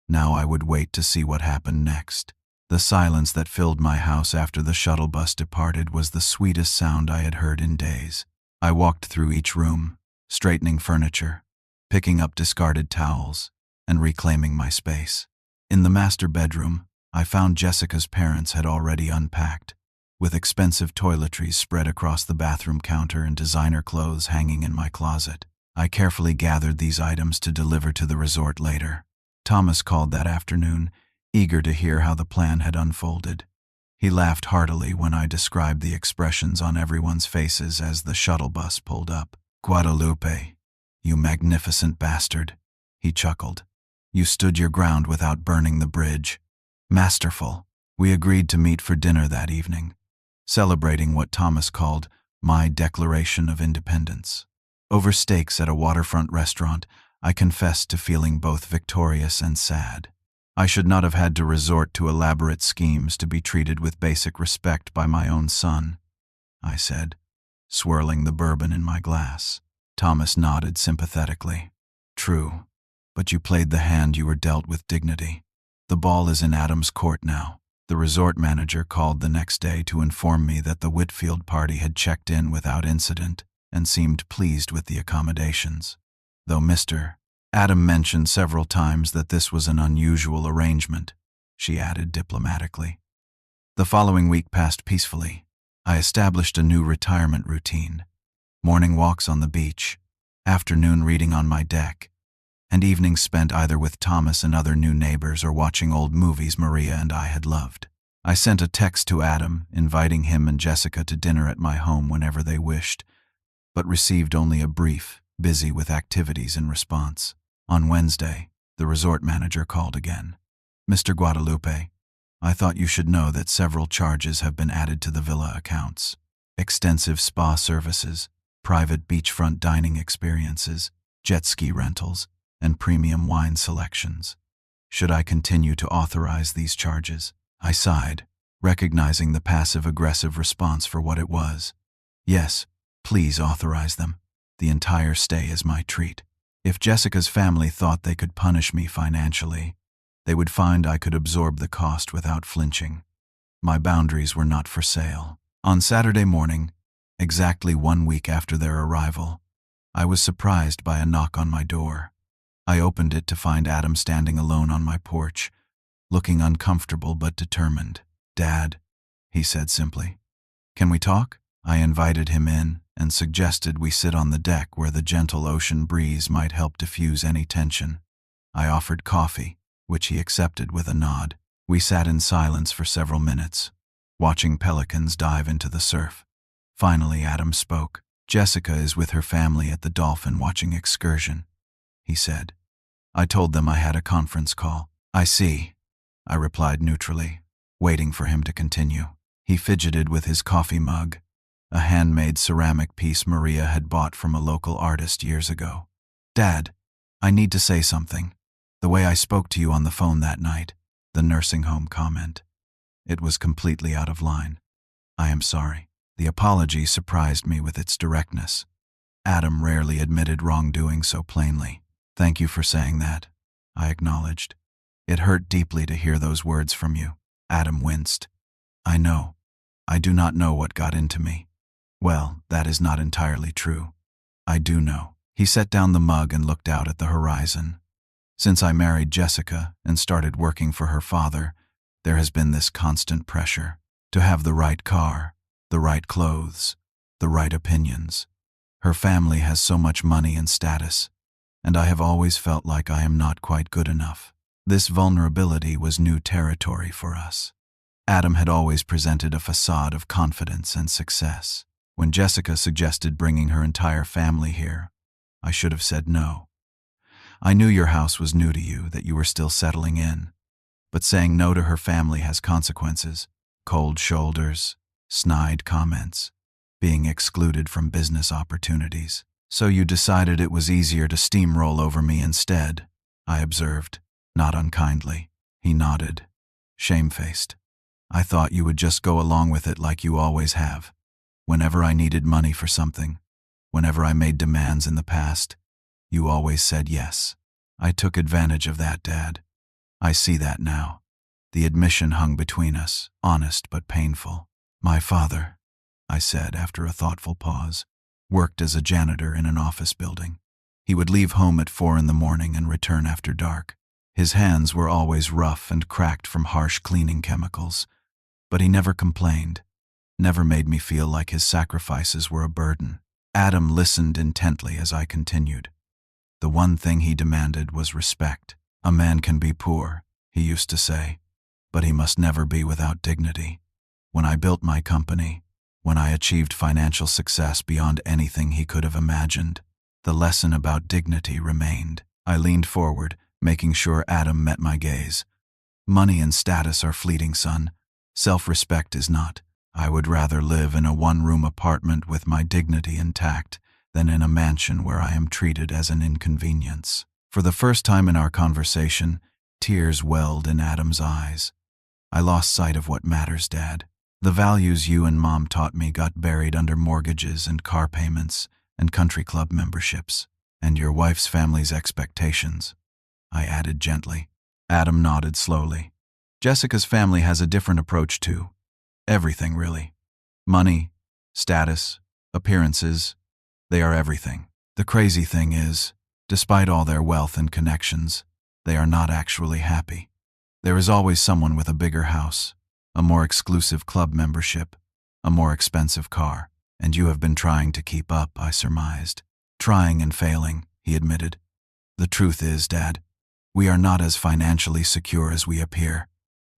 Now I would wait to see what happened next. The silence that filled my house after the shuttle bus departed was the sweetest sound I had heard in days. I walked through each room, straightening furniture, picking up discarded towels, and reclaiming my space. In the master bedroom, I found Jessica's parents had already unpacked, with expensive toiletries spread across the bathroom counter and designer clothes hanging in my closet. I carefully gathered these items to deliver to the resort later. Thomas called that afternoon, eager to hear how the plan had unfolded. He laughed heartily when I described the expressions on everyone's faces as the shuttle bus pulled up. "Guadalupe, you magnificent bastard," he chuckled. "You stood your ground without burning the bridge. Masterful." We agreed to meet for dinner that evening, celebrating what Thomas called my Declaration of Independence. Over steaks at a waterfront restaurant, I confessed to feeling both victorious and sad. I should not have had to resort to elaborate schemes to be treated with basic respect by my own son, I said, swirling the bourbon in my glass. Thomas nodded sympathetically. "True, but you played the hand you were dealt with dignity. The ball is in Adam's court now." The resort manager called the next day to inform me that the Whitfield party had checked in without incident and seemed pleased with the accommodations, though Mr. Adam mentioned several times that this was an unusual arrangement, she added diplomatically. The following week passed peacefully. I established a new retirement routine: morning walks on the beach, afternoon reading on my deck, and evenings spent either with Thomas and other new neighbors or watching old movies Maria and I had loved. I sent a text to Adam inviting him and Jessica to dinner at my home whenever they wished, but received only a brief, busy with activities in response. On Wednesday, the resort manager called again. "Mr. Guadalupe, I thought you should know that several charges have been added to the villa accounts. Extensive spa services, private beachfront dining experiences, jet ski rentals, and premium wine selections. Should I continue to authorize these charges?" I sighed, recognizing the passive-aggressive response for what it was. "Yes, please authorize them. The entire stay is my treat." If Jessica's family thought they could punish me financially, they would find I could absorb the cost without flinching. My boundaries were not for sale. On Saturday morning, exactly 1 week after their arrival, I was surprised by a knock on my door. I opened it to find Adam standing alone on my porch, looking uncomfortable but determined. "Dad," he said simply. "Can we talk?" I invited him in and suggested we sit on the deck where the gentle ocean breeze might help diffuse any tension. I offered coffee, which he accepted with a nod. We sat in silence for several minutes, watching pelicans dive into the surf. Finally, Adam spoke. "Jessica is with her family at the dolphin watching excursion," he said. "I told them I had a conference call." "I see," I replied neutrally, waiting for him to continue. He fidgeted with his coffee mug, a handmade ceramic piece Maria had bought from a local artist years ago. "Dad, I need to say something. The way I spoke to you on the phone that night, the nursing home comment. It was completely out of line. I am sorry." The apology surprised me with its directness. Adam rarely admitted wrongdoing so plainly. "Thank you for saying that," I acknowledged. "It hurt deeply to hear those words from you." Adam winced. "I know. I do not know what got into me." "Well, that is not entirely true. I do know." He set down the mug and looked out at the horizon. "Since I married Jessica and started working for her father, there has been this constant pressure to have the right car, the right clothes, the right opinions. Her family has so much money and status, and I have always felt like I am not quite good enough." This vulnerability was new territory for us. Adam had always presented a facade of confidence and success. When Jessica suggested bringing her entire family here, I should have said no. I knew your house was new to you, that you were still settling in, but saying no to her family has consequences: cold shoulders, snide comments, being excluded from business opportunities. "So you decided it was easier to steamroll over me instead," I observed. Not unkindly. He nodded, shamefaced. I thought you would just go along with it like you always have. Whenever I needed money for something, whenever I made demands in the past, you always said yes. I took advantage of that, Dad. I see that now. The admission hung between us, honest but painful. My father, I said after a thoughtful pause, worked as a janitor in an office building. He would leave home at 4 in the morning and return after dark. His hands were always rough and cracked from harsh cleaning chemicals, but he never complained, never made me feel like his sacrifices were a burden. Adam listened intently as I continued. The one thing he demanded was respect. A man can be poor, he used to say, but he must never be without dignity. When I built my company, when I achieved financial success beyond anything he could have imagined, the lesson about dignity remained. I leaned forward, making sure Adam met my gaze. Money and status are fleeting, son. Self-respect is not. I would rather live in a one-room apartment with my dignity intact than in a mansion where I am treated as an inconvenience. For the first time in our conversation, tears welled in Adam's eyes. I lost sight of what matters, Dad. The values you and Mom taught me got buried under mortgages and car payments and country club memberships, and your wife's family's expectations, I added gently. Adam nodded slowly. Jessica's family has a different approach too. Everything, really. Money, status, appearances, they are everything. The crazy thing is, despite all their wealth and connections, they are not actually happy. There is always someone with a bigger house, a more exclusive club membership, a more expensive car, and you have been trying to keep up, I surmised. Trying and failing, he admitted. The truth is, Dad, we are not as financially secure as we appear.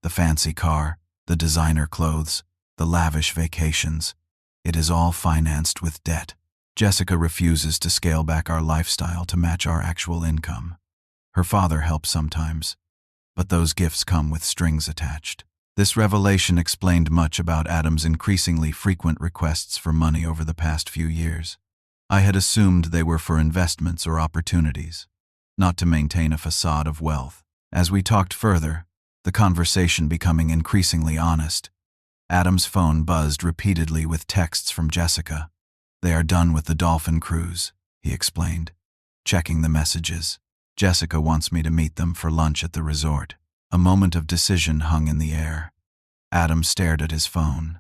The fancy car, the designer clothes, the lavish vacations, it is all financed with debt. Jessica refuses to scale back our lifestyle to match our actual income. Her father helps sometimes, but those gifts come with strings attached. This revelation explained much about Adam's increasingly frequent requests for money over the past few years. I had assumed they were for investments or opportunities, not to maintain a facade of wealth. As we talked further, the conversation becoming increasingly honest, Adam's phone buzzed repeatedly with texts from Jessica. They are done with the Dolphin cruise, he explained, checking the messages. Jessica wants me to meet them for lunch at the resort. A moment of decision hung in the air. Adam stared at his phone,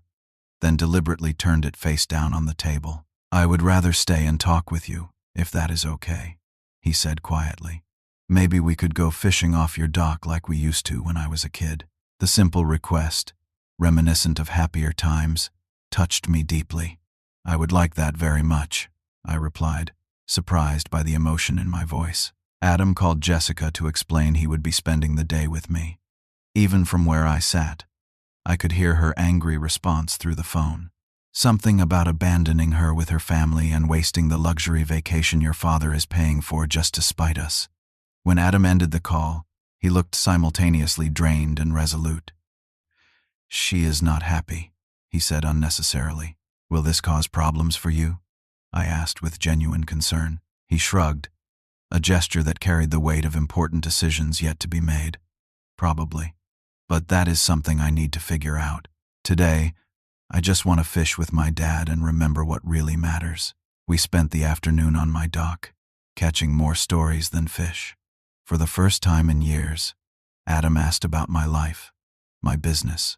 then deliberately turned it face down on the table. I would rather stay and talk with you, if that is okay, he said quietly. Maybe we could go fishing off your dock like we used to when I was a kid. The simple request, reminiscent of happier times, touched me deeply. I would like that very much, I replied, surprised by the emotion in my voice. Adam called Jessica to explain he would be spending the day with me. Even from where I sat, I could hear her angry response through the phone. Something about abandoning her with her family and wasting the luxury vacation your father is paying for just to spite us. When Adam ended the call, he looked simultaneously drained and resolute. She is not happy, he said unnecessarily. Will this cause problems for you? I asked with genuine concern. He shrugged, a gesture that carried the weight of important decisions yet to be made. Probably. But that is something I need to figure out. Today, I just want to fish with my dad and remember what really matters. We spent the afternoon on my dock, catching more stories than fish. For the first time in years, Adam asked about my life, my business,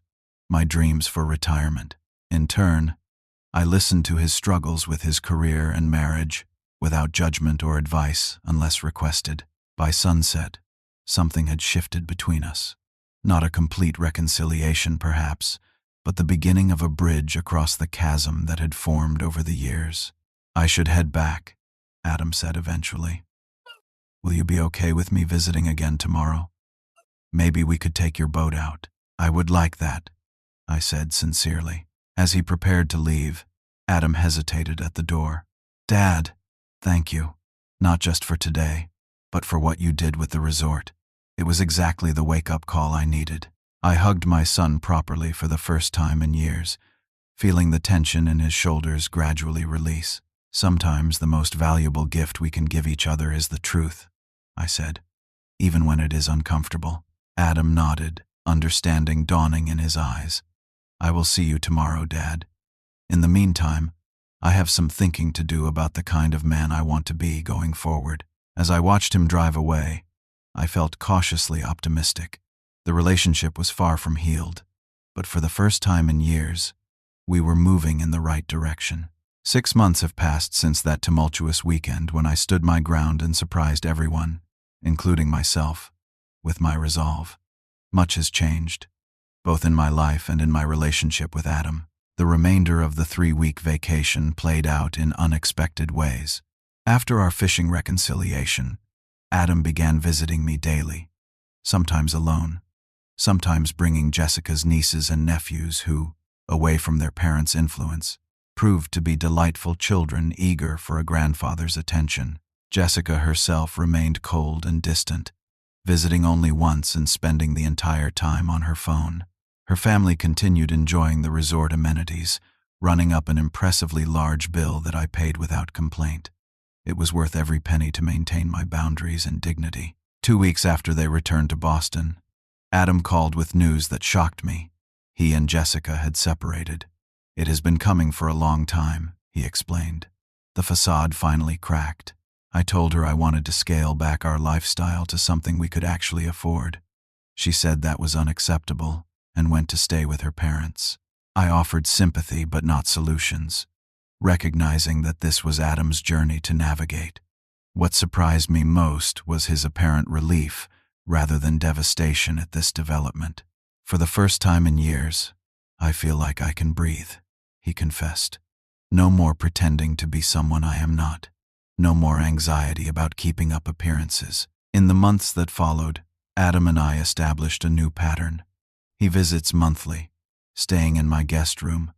my dreams for retirement. In turn, I listened to his struggles with his career and marriage, without judgment or advice unless requested. By sunset, something had shifted between us. Not a complete reconciliation, perhaps, but the beginning of a bridge across the chasm that had formed over the years. I should head back, Adam said eventually. Will you be okay with me visiting again tomorrow? Maybe we could take your boat out. I would like that, I said sincerely. As he prepared to leave, Adam hesitated at the door. Dad, thank you, not just for today, but for what you did with the resort. It was exactly the wake-up call I needed. I hugged my son properly for the first time in years, feeling the tension in his shoulders gradually release. Sometimes the most valuable gift we can give each other is the truth, I said, even when it is uncomfortable. Adam nodded, understanding dawning in his eyes. I will see you tomorrow, Dad. In the meantime, I have some thinking to do about the kind of man I want to be going forward. As I watched him drive away, I felt cautiously optimistic. The relationship was far from healed, but for the first time in years, we were moving in the right direction. 6 months have passed since that tumultuous weekend when I stood my ground and surprised everyone, including myself, with my resolve. Much has changed, both in my life and in my relationship with Adam. The remainder of the 3-week vacation played out in unexpected ways. After our fishing reconciliation, Adam began visiting me daily, sometimes alone, sometimes bringing Jessica's nieces and nephews who, away from their parents' influence, proved to be delightful children eager for a grandfather's attention. Jessica herself remained cold and distant, visiting only once and spending the entire time on her phone. Her family continued enjoying the resort amenities, running up an impressively large bill that I paid without complaint. It was worth every penny to maintain my boundaries and dignity. 2 weeks after they returned to Boston, Adam called with news that shocked me. He and Jessica had separated. It has been coming for a long time, he explained. The facade finally cracked. I told her I wanted to scale back our lifestyle to something we could actually afford. She said that was unacceptable and went to stay with her parents. I offered sympathy but not solutions, recognizing that this was Adam's journey to navigate. What surprised me most was his apparent relief rather than devastation at this development. For the first time in years, I feel like I can breathe, he confessed. No more pretending to be someone I am not. No more anxiety about keeping up appearances. In the months that followed, Adam and I established a new pattern. He visits monthly, staying in my guest room,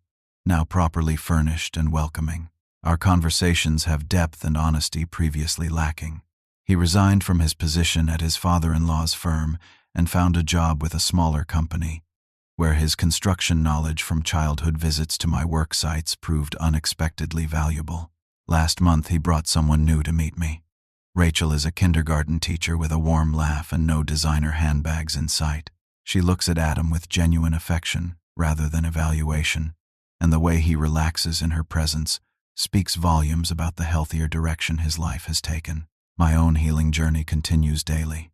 now properly furnished and welcoming. Our conversations have depth and honesty previously lacking. He resigned from his position at his father-in-law's firm and found a job with a smaller company, where his construction knowledge from childhood visits to my work sites proved unexpectedly valuable. Last month he brought someone new to meet me. Rachel is a kindergarten teacher with a warm laugh and no designer handbags in sight. She looks at Adam with genuine affection rather than evaluation, and the way he relaxes in her presence speaks volumes about the healthier direction his life has taken. My own healing journey continues daily.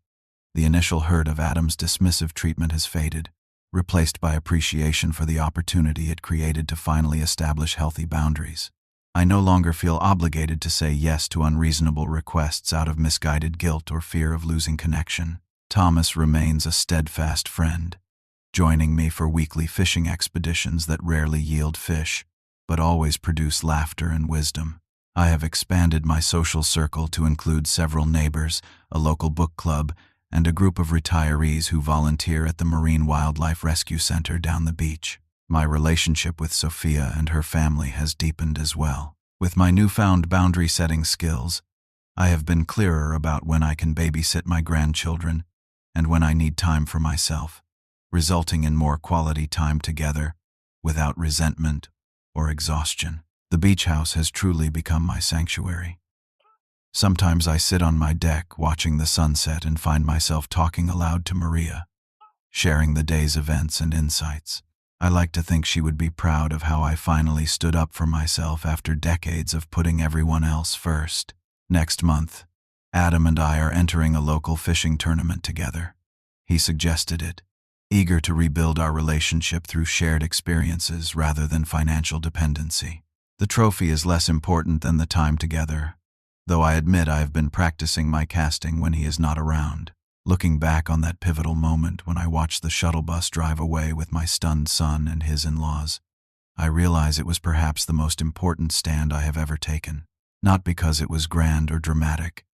The initial hurt of Adam's dismissive treatment has faded, replaced by appreciation for the opportunity it created to finally establish healthy boundaries. I no longer feel obligated to say yes to unreasonable requests out of misguided guilt or fear of losing connection. Thomas remains a steadfast friend, joining me for weekly fishing expeditions that rarely yield fish, but always produce laughter and wisdom. I have expanded my social circle to include several neighbors, a local book club, and a group of retirees who volunteer at the Marine Wildlife Rescue Center down the beach. My relationship with Sophia and her family has deepened as well. With my newfound boundary-setting skills, I have been clearer about when I can babysit my grandchildren and when I need time for myself, resulting in more quality time together without resentment or exhaustion. The beach house has truly become my sanctuary. Sometimes I sit on my deck watching the sunset and find myself talking aloud to Maria, sharing the day's events and insights. I like to think she would be proud of how I finally stood up for myself after decades of putting everyone else first. Next month, Adam and I are entering a local fishing tournament together. He suggested it, eager to rebuild our relationship through shared experiences rather than financial dependency. The trophy is less important than the time together, though I admit I have been practicing my casting when he is not around. Looking back on that pivotal moment when I watched the shuttle bus drive away with my stunned son and his in-laws, I realize it was perhaps the most important stand I have ever taken. Not because it was grand or dramatic,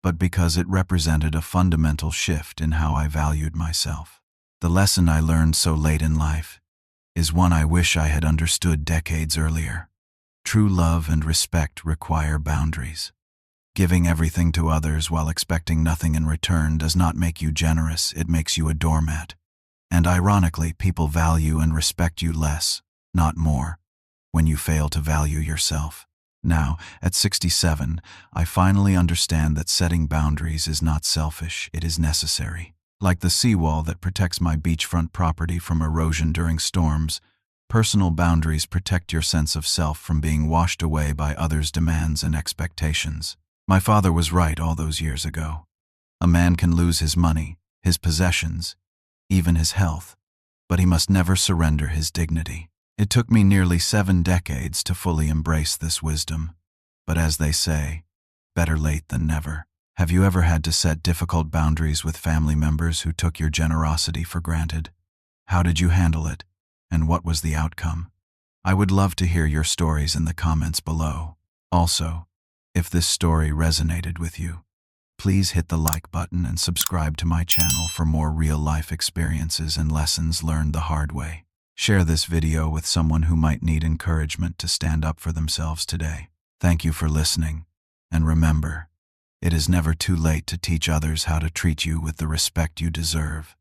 but because it represented a fundamental shift in how I valued myself. The lesson I learned so late in life is one I wish I had understood decades earlier. True love and respect require boundaries. Giving everything to others while expecting nothing in return does not make you generous, it makes you a doormat. And ironically, people value and respect you less, not more, when you fail to value yourself. Now, at 67, I finally understand that setting boundaries is not selfish, it is necessary. Like the seawall that protects my beachfront property from erosion during storms, personal boundaries protect your sense of self from being washed away by others' demands and expectations. My father was right all those years ago. A man can lose his money, his possessions, even his health, but he must never surrender his dignity. It took me nearly 7 decades to fully embrace this wisdom. But as they say, better late than never. Have you ever had to set difficult boundaries with family members who took your generosity for granted? How did you handle it, and what was the outcome? I would love to hear your stories in the comments below. Also, if this story resonated with you, please hit the like button and subscribe to my channel for more real-life experiences and lessons learned the hard way. Share this video with someone who might need encouragement to stand up for themselves today. Thank you for listening, and remember, it is never too late to teach others how to treat you with the respect you deserve.